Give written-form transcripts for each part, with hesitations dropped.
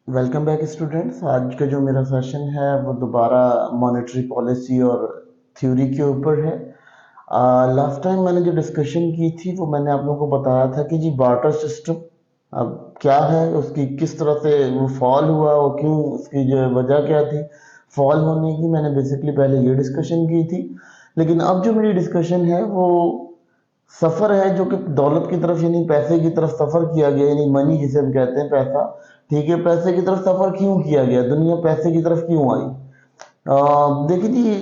Welcome back students. आज का जो मेरा सेशन है वो दोबारा मॉनेटरी पॉलिसी और थ्योरी के ऊपर है। लास्ट टाइम मैंने जो डिस्कशन की थी वो मैंने आप लोगों को बताया था कि जी बार्टर सिस्टम अब क्या है, उसकी किस तरह से वो फॉल हुआ और क्यों, उसकी जो वजह क्या थी फॉल होने की। मैंने बेसिकली पहले ये डिस्कशन की थी, लेकिन अब जो मेरी डिस्कशन है वो सफर है जो कि दौलत की तरफ यानी पैसे की तरफ सफर किया गया, यानी मनी जिसे हम कहते हैं पैसा। ठीक है, पैसे की तरफ सफर क्यों किया गया, दुनिया पैसे की तरफ क्यों आई? देखिए जी,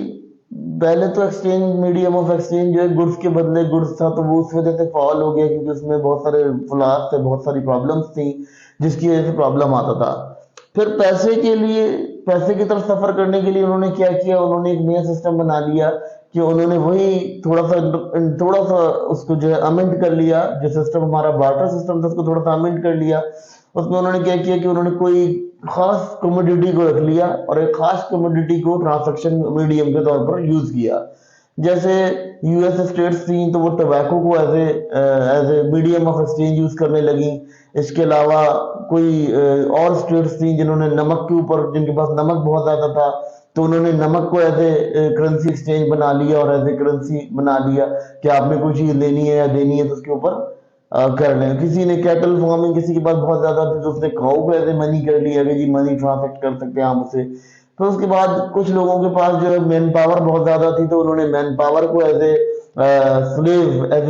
पहले तो एक्सचेंज, मीडियम ऑफ एक्सचेंज जो है गुड्स के बदले गुड्स था, तो वो उस वजह से फॉल हो गया क्योंकि उसमें बहुत सारे फ्लॉज थे, बहुत सारी प्रॉब्लम्स थी जिसकी वजह से प्रॉब्लम आता था। फिर पैसे के लिए, पैसे की तरफ सफर करने के लिए उन्होंने क्या किया, उन्होंने एक नया सिस्टम बना लिया कि उन्होंने वही थोड़ा सा उसको जो है अमेंड कर लिया। जो सिस्टम हमारा बार्टर सिस्टम था उसको थोड़ा सा अमेंड कर लिया। उसमें उन्होंने क्या किया कि उन्होंने कोई खास कमोडिटी को रख लिया और एक खास कमोडिटी को ट्रांसैक्शन मीडियम के तौर पर यूज किया। जैसे यूएस स्टेट्स थी तो वो टोबैको को as a medium of exchange use करने लगी। इसके अलावा कोई और स्टेट्स थी जिन्होंने नमक के ऊपर, जिनके पास नमक बहुत ज्यादा था, तो उन्होंने नमक को एज ए करेंसी एक्सचेंज बना लिया और एज ए करेंसी बना लिया कि आपने कोई चीज लेनी है या देनी है तो उसके ऊपर कर लें। किसी ने कैटल फार्मिंग, किसी के पास बहुत ज्यादा थी तो उसने काऊ को ऐसे मनी कर लिया कि जी मनी ट्रांसैक्ट कर सकते हैं हम उसे। फिर उसके बाद कुछ लोगों के पास जो है मैन पावर बहुत ज्यादा थी तो उन्होंने मैन पावर को एज ए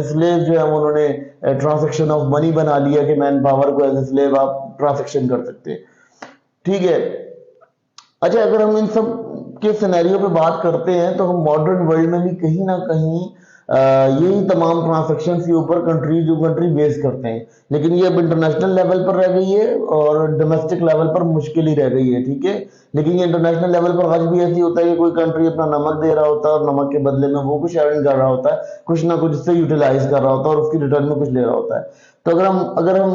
स्लेव जो है उन्होंने ट्रांसैक्शन ऑफ मनी बना लिया कि मैन पावर को एज ए स्लेव आप ट्रांसैक्शन कर सकते हैं। ठीक है। अच्छा, अगर हम इन सब के सिनेरियो पे बात करते हैं तो हम मॉडर्न वर्ल्ड में भी कहीं ना कहीं यही तमाम ट्रांसैक्शन के ऊपर कंट्री बेस करते हैं, लेकिन ये अब इंटरनेशनल लेवल पर रह गई है और डोमेस्टिक लेवल पर मुश्किल ही रह गई है। ठीक है, लेकिन ये इंटरनेशनल लेवल पर आज भी ऐसी होता है कि कोई कंट्री अपना नमक दे रहा होता है और नमक के बदले में वो कुछ अर्न कर रहा होता है, कुछ ना कुछ इससे यूटिलाइज कर रहा होता है और उसकी रिटर्न में कुछ ले रहा होता है। तो अगर हम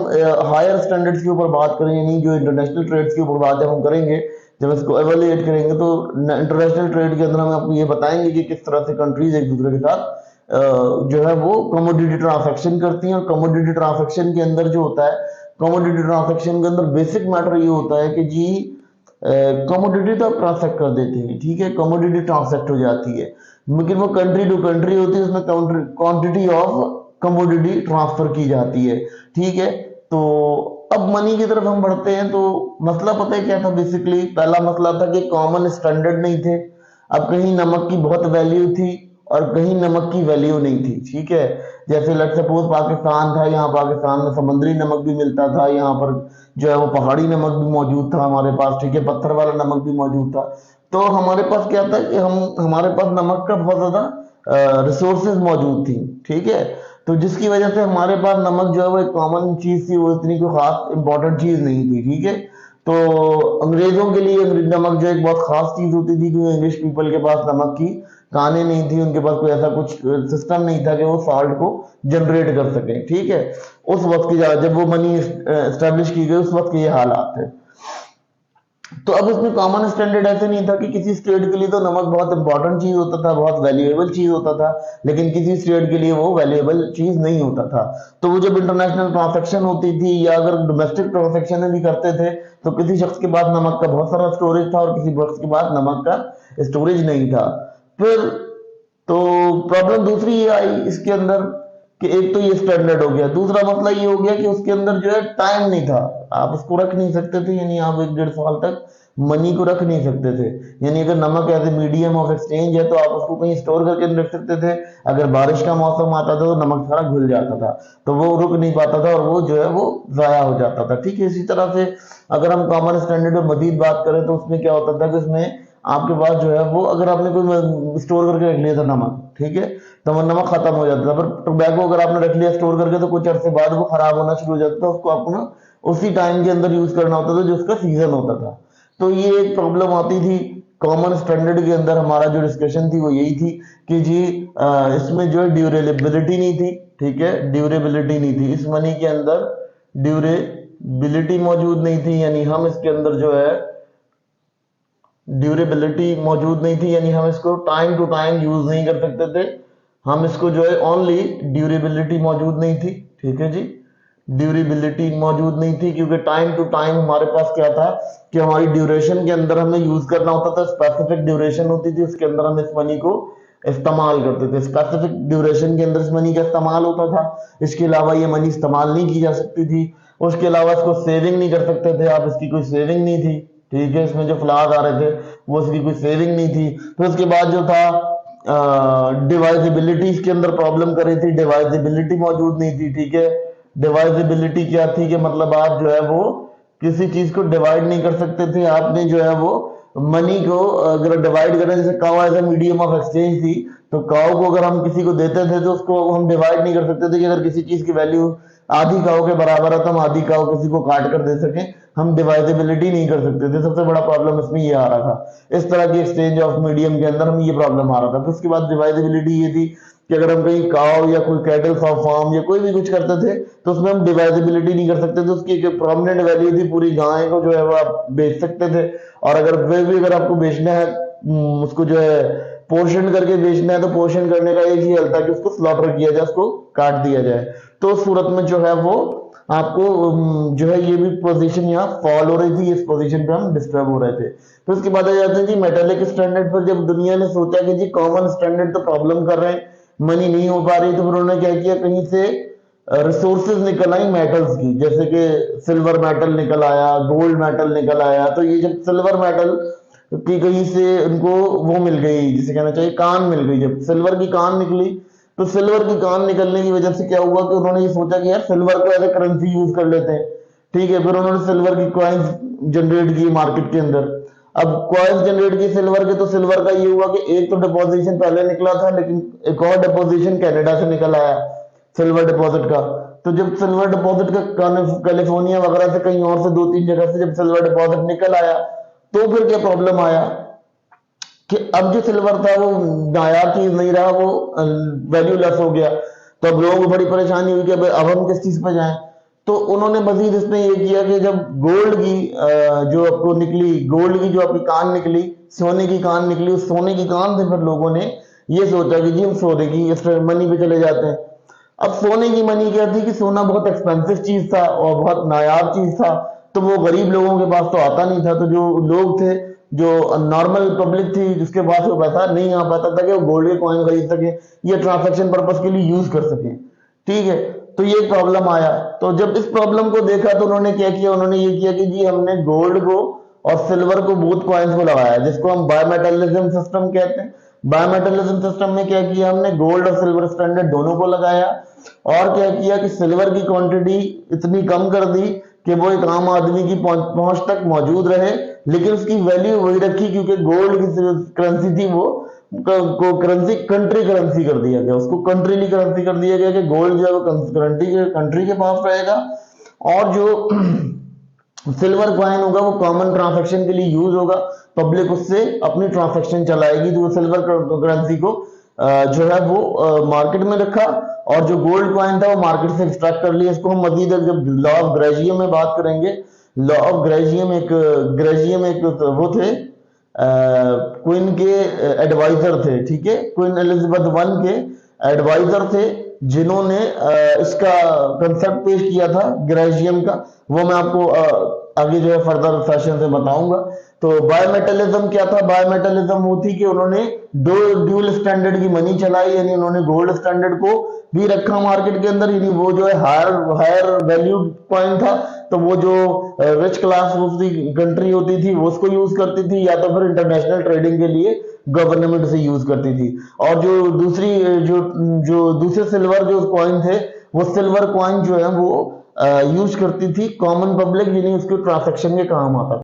हायर स्टैंडर्ड्स के ऊपर बात करें, यानी जो इंटरनेशनल ट्रेड्स के ऊपर बात जब हम करेंगे, जब इसको एवेल्युएट करेंगे तो इंटरनेशनल ट्रेड के अंदर हम आपको ये बताएंगे कि किस तरह से कंट्रीज एक दूसरे के साथ जो है वो कमोडिटी ट्रांसैक्शन करती हैं। और कमोडिटी ट्रांसैक्शन के अंदर जो होता है, कमोडिटी ट्रांसैक्शन के अंदर बेसिक मैटर ये होता है कि जी कमोडिटी तो आप ट्रांसैक्ट कर देते हैं, ठीक है, कमोडिटी ट्रांसैक्ट हो जाती है, लेकिन वो कंट्री टू कंट्री होती है, उसमें क्वांटिटी ऑफ कमोडिटी ट्रांसफर की जाती है। ठीक है। तो अब मनी की तरफ हम बढ़ते हैं तो मसला पता है क्या था? बेसिकली पहला मसला था कि कॉमन स्टैंडर्ड नहीं थे। अब कहीं नमक की बहुत वैल्यू थी और कहीं नमक की वैल्यू नहीं थी। ठीक है, जैसे लेट सपोज पाकिस्तान था, यहाँ पाकिस्तान में समुद्री नमक भी मिलता था, यहाँ पर जो है वो पहाड़ी नमक भी मौजूद था हमारे पास, ठीक है, पत्थर वाला नमक भी मौजूद था। तो हमारे पास क्या था कि हमारे पास नमक का बहुत ज्यादा रिसोर्सेज मौजूद थी। ठीक है, तो जिसकी वजह से हमारे पास नमक जो है वो एक कॉमन चीज थी, वो इतनी कोई खास इंपॉर्टेंट चीज नहीं थी। ठीक है, तो अंग्रेजों के लिए नमक जो एक बहुत खास चीज होती थी, क्योंकि इंग्लिश पीपल के पास नमक की कानें नहीं थी, उनके पास कोई ऐसा कुछ सिस्टम नहीं था कि वो सॉल्ट को जनरेट कर सके। ठीक है, उस वक्त की जब वो मनी एस्टेब्लिश की गई उस वक्त के ये हालात थे। तो अब इसमें कॉमन स्टैंडर्ड ऐसे नहीं था कि किसी स्टेट के लिए तो नमक बहुत इंपॉर्टेंट चीज होता था, बहुत वैल्यूएबल चीज होता था, लेकिन किसी स्टेट के लिए वो वैल्यूएबल चीज नहीं होता था। तो वो जब इंटरनेशनल ट्रांसैक्शन होती थी या अगर डोमेस्टिक ट्रांसैक्शन भी करते थे तो किसी शख्स के पास नमक का बहुत सारा स्टोरेज था और किसी शख्स के पास नमक का स्टोरेज नहीं था। फिर तो प्रॉब्लम दूसरी ये आई इसके अंदर कि एक तो ये स्टैंडर्ड हो गया, दूसरा मसला ये हो गया कि उसके अंदर जो है टाइम नहीं था, आप उसको रख नहीं सकते थे, यानी आप 1-1.5 साल तक मनी को रख नहीं सकते थे। यानी अगर नमक as a medium of exchange है तो आप उसको कहीं स्टोर करके नहीं रख सकते थे। अगर बारिश का मौसम आता था तो नमक सारा घुल जाता था, तो वो रुक नहीं पाता था और वो जो है वो जाया हो जाता था। ठीक है, इसी तरह से अगर हम कॉमन स्टैंडर्ड में मजीद बात करें तो उसमें क्या होता था कि उसमें आपके पास जो है वो, अगर आपने कोई स्टोर करके रख लिया था नमक, ठीक है, तो वो नमक खत्म हो जाता था। पर टोबैको अगर आपने रख लिया स्टोर करके तो कुछ अरसे बाद वो खराब होना शुरू हो जाता था, उसको आपको ना उसी टाइम के अंदर यूज करना होता था जो उसका सीजन होता था। तो ये एक प्रॉब्लम आती थी कॉमन स्टैंडर्ड के अंदर। हमारा जो डिस्कशन थी वो यही थी कि जी इसमें जो है ड्यूरेबिलिटी नहीं थी। ठीक है, ड्यूरेबिलिटी नहीं थी इस मनी के अंदर, ड्यूरेबिलिटी मौजूद नहीं थी, यानी हम इसके अंदर जो है ड्यूरेबिलिटी मौजूद नहीं थी, यानी हम इसको टाइम टू टाइम यूज नहीं कर सकते थे। हम इसको जो है ओनली ड्यूरेबिलिटी मौजूद नहीं थी। ठीक है जी, ड्यूरेबिलिटी मौजूद नहीं थी, क्योंकि टाइम टू टाइम हमारे पास क्या था कि हमारी ड्यूरेशन के अंदर हमें यूज करना होता था, स्पेसिफिक ड्यूरेशन होती थी, उसके अंदर हम इस मनी को इस्तेमाल करते थे। स्पेसिफिक ड्यूरेशन के अंदर इस मनी का इस्तेमाल होता था, इसके अलावा ये मनी इस्तेमाल नहीं की जा सकती थी। उसके अलावा इसको सेविंग नहीं कर सकते थे आप, इसकी कोई सेविंग नहीं थी, ठीक है। इसमें जो फ्लॉज आ रहे थे वो इसकी कोई सेविंग नहीं थी। फिर उसके बाद जो था डिवाइजिबिलिटी इसके अंदर प्रॉब्लम कर रही थी, डिवाइजिबिलिटी मौजूद नहीं थी, ठीक है। डिवाइजिबिलिटी क्या थी कि मतलब आप जो है वो किसी चीज को डिवाइड नहीं कर सकते थे। आपने जो है वो मनी को अगर डिवाइड करें, जैसे cow as a medium of exchange थी, तो काउ को अगर हम किसी को देते थे तो उसको हम डिवाइड नहीं कर सकते थे कि अगर किसी चीज की वैल्यू आधी काउ के बराबर है तो हम आधी काउ किसी को काट कर दे सकें, हम डिवाइजिबिलिटी नहीं कर सकते थे। सबसे बड़ा प्रॉब्लम इसमें ये आ रहा था, इस तरह की एक्सचेंज ऑफ मीडियम के अंदर हम ये प्रॉब्लम आ रहा था। फिर उसके बाद डिवाइजिबिलिटी ये थी कि अगर हम कहीं काउ या कोई कैटल फार्म या कोई भी कुछ करते थे तो उसमें हम डिवाइजिबिलिटी नहीं कर सकते थे। उसकी एक प्रोमिनेंट वैल्यू थी, पूरी गाय को जो है वो आप बेच सकते थे, और अगर वे भी अगर आपको बेचना है उसको जो है पोर्शन करके बेचना है, तो पोर्शन करने का एक ही हल था कि उसको स्लॉटर किया जाए, उसको काट दिया जाए। तो उस सूरत में जो है वो आपको जो है ये भी पोजीशन यहाँ फॉल हो रही थी, इस पोजीशन पे हम डिस्टर्ब हो रहे थे। फिर उसके बाद आ जाते हैं जी मेटालिक स्टैंडर्ड पर। जब दुनिया ने सोचा कि जी कॉमन स्टैंडर्ड तो प्रॉब्लम कर रहे हैं, मनी नहीं हो पा रही, तो फिर उन्होंने क्या किया, कहीं से रिसोर्सेज निकल आई मेटल्स की, जैसे कि सिल्वर मेटल निकल आया, गोल्ड मेटल निकल आया। तो ये जब सिल्वर मेटल की कहीं से उनको वो मिल गई, जिसे कहना चाहिए कान मिल गई, जब सिल्वर की कान निकली, तो सिल्वर की कान निकलने की वजह से क्या हुआ कि उन्होंने ये सोचा कि यार सिल्वर को एज ए करेंसी यूज कर लेते हैं, ठीक है। फिर उन्होंने सिल्वर की कॉइन्स जनरेट की मार्केट के अंदर। अब कॉइन्स जनरेट की सिल्वर के, तो सिल्वर का ये हुआ कि एक तो डिपोजिशन पहले निकला था, लेकिन एक और डिपोजिशन कनाडा से निकल आया सिल्वर डिपॉजिट का। तो जब सिल्वर डिपॉजिट का कैलिफोर्निया वगैरह से कहीं और से 2-3 जगह से जब सिल्वर डिपॉजिट निकल आया, तो फिर क्या प्रॉब्लम आया कि अब जो सिल्वर था वो नायाब चीज नहीं रहा, वो वैल्यूलेस हो गया। तो अब लोगों को बड़ी परेशानी हुई कि अब हम किस चीज पे जाएं। तो उन्होंने मजीद इसमें ये किया कि जब गोल्ड की जो आपको निकली, गोल्ड की जो आपकी कान निकली, सोने की कान निकली, उस सोने की कान से फिर लोगों ने ये सोचा कि जी हम सोने की इस मनी पे चले जाते हैं। अब सोने की मनी क्या थी कि सोना बहुत एक्सपेंसिव चीज था और बहुत नायाब चीज था, तो वो गरीब लोगों के पास तो आता नहीं था। तो जो लोग थे, जो नॉर्मल पब्लिक थी, जिसके पास वो पैसा नहीं आ पाता था कि वो गोल्ड के कॉइन खरीद सके या ट्रांजैक्शन पर्पस के लिए यूज कर सके, ठीक है। तो ये प्रॉब्लम आया। तो जब इस प्रॉब्लम को देखा तो उन्होंने क्या किया, उन्होंने ये किया कि जी हमने गोल्ड को और सिल्वर को, बोथ कॉइन्स को लगाया, जिसको हम बायोमेटलिज्म सिस्टम कहते हैं। बायोमेटलिज्म सिस्टम में क्या किया हमने, गोल्ड और सिल्वर स्टैंडर्ड दोनों को लगाया, और क्या किया कि सिल्वर की क्वांटिटी इतनी कम कर दी कि वो एक आम आदमी की पहुंच तक मौजूद रहे, लेकिन उसकी वैल्यू वही रखी, क्योंकि गोल्ड की करेंसी थी वो को करेंसी कंट्री करेंसी कर दिया गया, उसको कंट्रीली करेंसी कर दिया गया कि गोल्ड जो है वो कंट्री के पास रहेगा, और जो सिल्वर कॉइन होगा वो कॉमन ट्रांजैक्शन के लिए यूज होगा, पब्लिक उससे अपनी ट्रांजैक्शन चलाएगी। तो सिल्वर करेंसी को जो है वो मार्केट में रखा, और जो गोल्ड कॉइन था वो मार्केट से एक्सट्रैक्ट कर लिया। इसको हम मजीद जब लॉ ऑफ ग्रेजियम में बात करेंगे, लॉ ऑफ ग्रेजियम एक वो थे क्वीन के एडवाइजर थे, ठीक है, क्वीन एलिजाबेथ वन के एडवाइजर थे, जिन्होंने इसका कंसेप्ट पेश किया था ग्रेजियम का। वो मैं आपको आगे जो है फर्दर सेशन से बताऊंगा। तो बायोमेटलिज्म क्या था, बायोमेटलिज्म वो थी कि उन्होंने दो ड्यूल स्टैंडर्ड की मनी चलाई, यानी उन्होंने गोल्ड स्टैंडर्ड को भी रखा मार्केट के अंदर, यानी वो जो है हायर वैल्यू कॉइन था, तो वो जो रिच क्लास कंट्री होती थी वो उसको यूज करती थी, या तो फिर इंटरनेशनल ट्रेडिंग के लिए गवर्नमेंट से यूज करती थी। और जो दूसरे सिल्वर जो कॉइन थे, वो सिल्वर कॉइन जो है वो यूज करती थी कॉमन पब्लिक, यानी उसके ट्रांजैक्शन के काम आता था।